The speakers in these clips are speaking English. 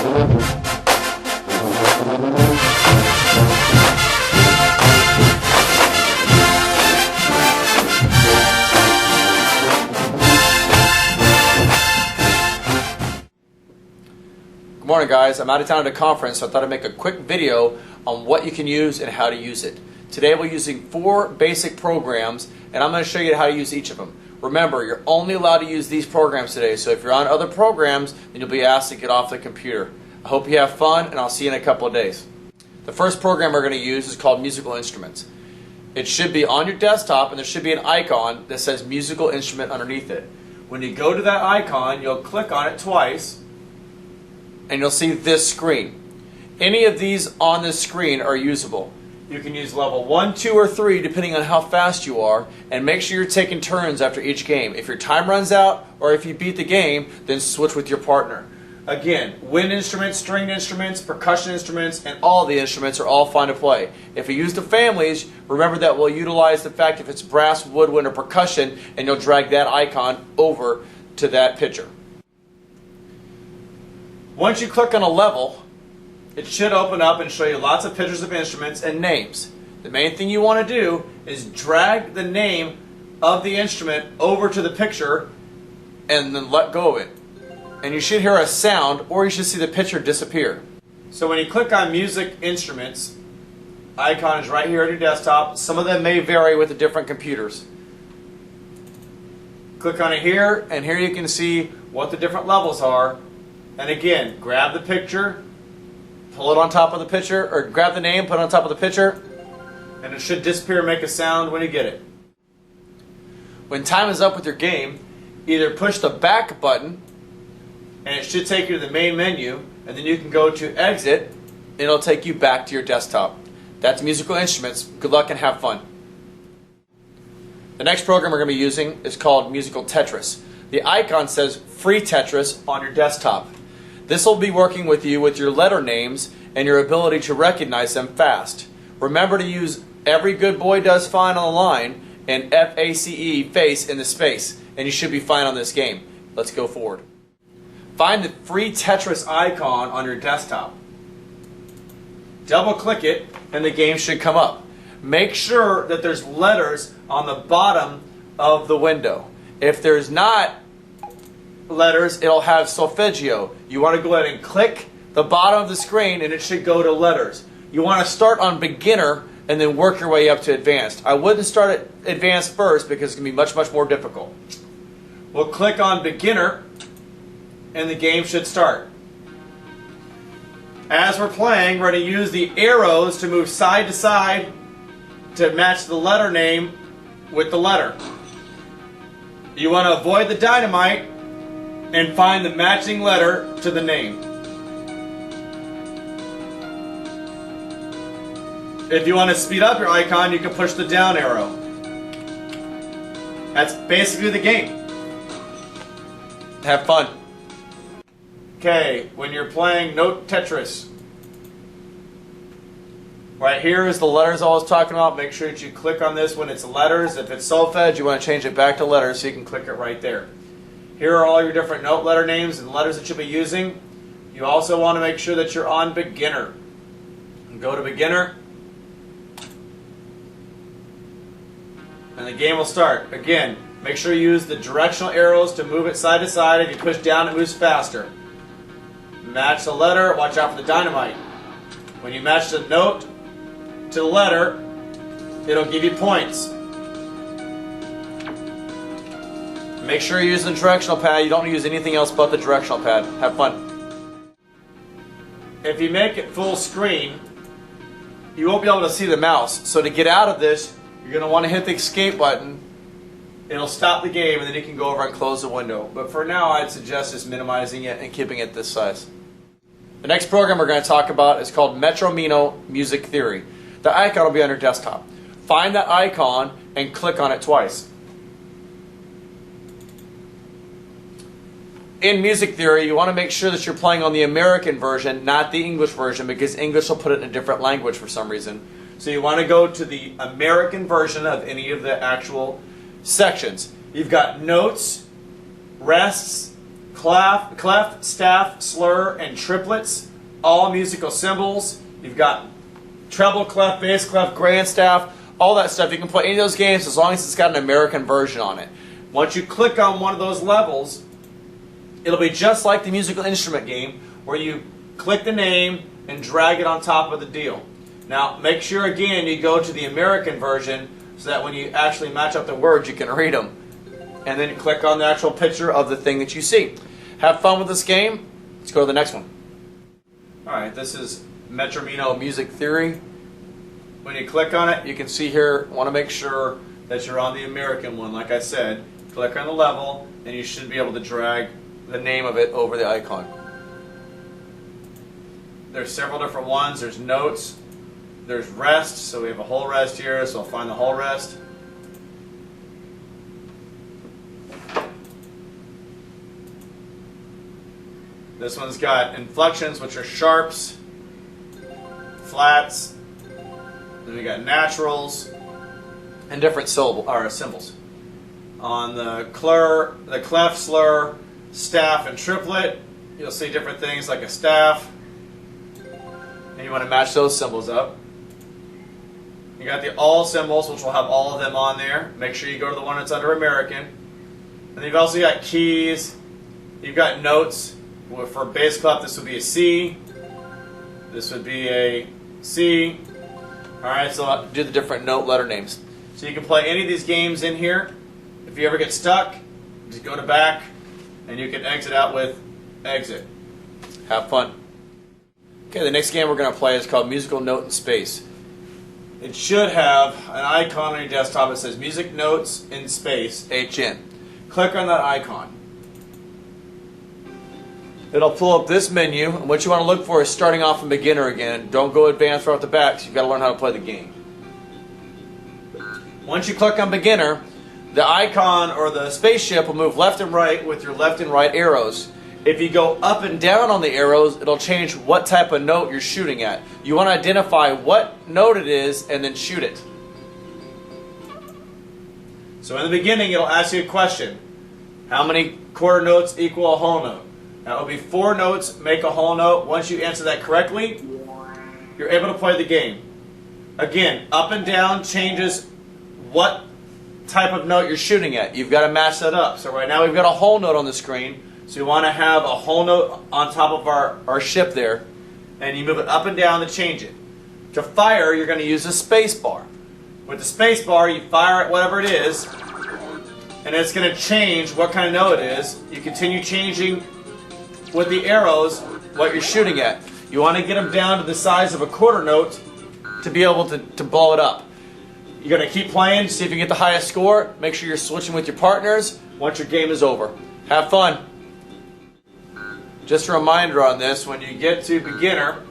Good morning, guys. I'm out of town at a conference, so I thought I'd make a quick video on what you can use and how to use it. Today we're using 4 basic programs, and I'm going to show you how to use each of them. Remember, you're only allowed to use these programs today, so if you're on other programs, then you'll be asked to get off the computer. I hope you have fun, and I'll see you in a couple of days. The first program we're going to use is called Musical Instruments. It should be on your desktop, and there should be an icon that says Musical Instrument underneath it. When you go to that icon, you'll click on it twice, and you'll see this screen. Any of these on this screen are usable. You can use level 1, 2, or 3 depending on how fast you are, and make sure you're taking turns after each game. If your time runs out or if you beat the game, then switch with your partner. Again, wind instruments, stringed instruments, percussion instruments, and all the instruments are all fun to play. If you use the families, remember that we'll utilize the fact if it's brass, woodwind, or percussion, and you'll drag that icon over to that picture. Once you click on a level, it should open up and show you lots of pictures of instruments and names. The main thing you want to do is drag the name of the instrument over to the picture and then let go of it. And you should hear a sound, or you should see the picture disappear. So when you click on Music Instruments, icon is right here on your desktop. Some of them may vary with the different computers. Click on it here, and here you can see what the different levels are. And again, grab the picture, pull it on top of the picture, or grab the name, put it on top of the picture, and it should disappear and make a sound when you get it. When time is up with your game, either push the back button, and it should take you to the main menu, and then you can go to exit, and it'll take you back to your desktop. That's Musical Instruments. Good luck and have fun. The next program we're going to be using is called Musical Tetris. The icon says Free Tetris on your desktop. This will be working with you with your letter names and your ability to recognize them fast. Remember to use Every Good Boy Does Fine on the line and FACE, face, in the space, and you should be fine on this game. Let's go forward. Find the Free Tetris icon on your desktop. Double click it and the game should come up. Make sure that there's letters on the bottom of the window. If there's not letters, it'll have solfeggio. You want to go ahead and click the bottom of the screen and it should go to letters. You want to start on beginner and then work your way up to advanced. I wouldn't start at advanced first because it's going to be much, much more difficult. We'll click on beginner and the game should start. As we're playing, we're going to use the arrows to move side to side to match the letter name with the letter. You want to avoid the dynamite and find the matching letter to the name. If you want to speed up your icon, you can push the down arrow. That's basically the game. Have fun. Okay, when you're playing Note Tetris, right here is the letters I was talking about. Make sure that you click on this when it's letters. If it's solfege, you want to change it back to letters so you can click it right there. Here are all your different note letter names and letters that you'll be using. You also want to make sure that you're on beginner. Go to beginner, and the game will start. Again, make sure you use the directional arrows to move it side to side. If you push down, it moves faster. Match the letter. Watch out for the dynamite. When you match the note to the letter, it'll give you points. Make sure you use the directional pad. You don't use anything else but the directional pad. Have fun. If you make it full screen, you won't be able to see the mouse. So to get out of this, you're going to want to hit the escape button. It'll stop the game and then you can go over and close the window. But for now, I'd suggest just minimizing it and keeping it this size. The next program we're going to talk about is called Metromino Music Theory. The icon will be on your desktop. Find that icon and click on it twice. In music theory, you want to make sure that you're playing on the American version, not the English version, because English will put it in a different language for some reason. So you want to go to the American version of any of the actual sections. You've got notes, rests, clef, staff, slur, and triplets, all musical symbols. You've got treble clef, bass clef, grand staff, all that stuff. You can play any of those games as long as it's got an American version on it. Once you click on one of those levels, it'll be just like the musical instrument game where you click the name and drag it on top of the deal. Now, make sure again you go to the American version so that when you actually match up the words, you can read them. And then you click on the actual picture of the thing that you see. Have fun with this game. Let's go to the next one. Alright, this is Metromino Music Theory. When you click on it, you can see here, want to make sure that you're on the American one. Like I said, click on the level, and you should be able to drag the name of it over the icon. There's several different ones. There's notes. There's rest, so we have a whole rest here, so I'll find the whole rest. This one's got inflections, which are sharps, flats, then we got naturals, and different symbols. On the clef, slur, staff, and triplet, you'll see different things like a staff, and you want to match those symbols up. You got the all symbols, which will have all of them on there. Make sure you go to the one that's under American. And you've also got keys. You've got notes. For bass clef, this would be a C. This would be a C. Alright, so I'll do the different note letter names. So you can play any of these games in here. If you ever get stuck, just go to back, and you can exit out with exit. Have fun. Okay, the next game we're going to play is called Musical Note in Space. It should have an icon on your desktop that says Music Notes in Space, HN. Click on that icon. It'll pull up this menu, and what you want to look for is starting off in beginner again. Don't go advanced right off the bat, because you've got to learn how to play the game. Once you click on beginner, the icon or the spaceship will move left and right with your left and right arrows. If you go up and down on the arrows, it'll change what type of note you're shooting at. You want to identify what note it is and then shoot it. So in the beginning, it'll ask you a question. How many quarter notes equal a whole note? Now, it'll be 4 notes, make a whole note. Once you answer that correctly, you're able to play the game. Again, up and down changes what type of note you're shooting at. You've got to match that up. So right now we've got a whole note on the screen. So you want to have a whole note on top of our ship there. And you move it up and down to change it. To fire, you're going to use the space bar. With the space bar, you fire at whatever it is. And it's going to change what kind of note it is. You continue changing with the arrows what you're shooting at. You want to get them down to the size of a quarter note to be able to blow it up. You're going to keep playing, see if you get the highest score. Make sure you're switching with your partners once your game is over. Have fun. Just a reminder on this, when you get to beginner,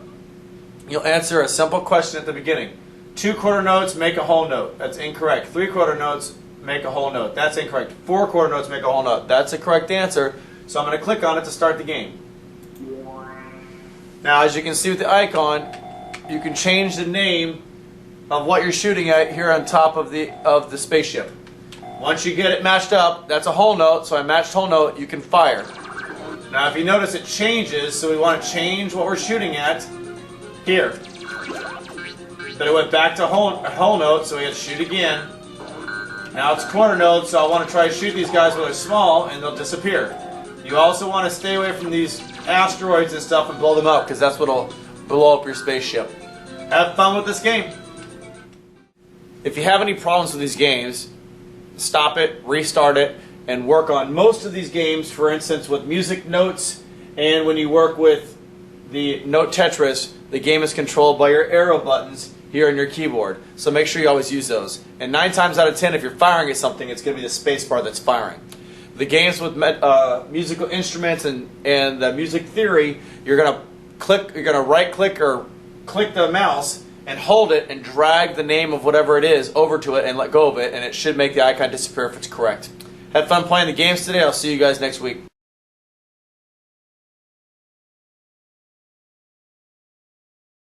you'll answer a simple question at the beginning. 2 quarter notes make a whole note. That's incorrect. 3 quarter notes make a whole note. That's incorrect. 4 quarter notes make a whole note. That's the correct answer. So I'm going to click on it to start the game. Now, as you can see with the icon, you can change the name of what you're shooting at here on top of the spaceship. Once you get it matched up, that's a whole note, so I matched whole note, you can fire. Now, if you notice, it changes, so we want to change what we're shooting at here. Then it went back to whole note, so we have to shoot again. Now it's quarter notes, so I want to try to shoot these guys when they're small, and they'll disappear. You also want to stay away from these asteroids and stuff and blow them up, because that's what will blow up your spaceship. Have fun with this game. If you have any problems with these games, stop it, restart it, and work on most of these games. For instance, with music notes, and when you work with the note Tetris, the game is controlled by your arrow buttons here on your keyboard. So make sure you always use those. And 9 times out of 10, if you're firing at something, it's going to be the space bar that's firing. The games with musical instruments and music theory, you're going to right click or click the mouse and hold it and drag the name of whatever it is over to it and let go of it, and it should make the icon disappear if it's correct. Have fun playing the games today. I'll see you guys next week.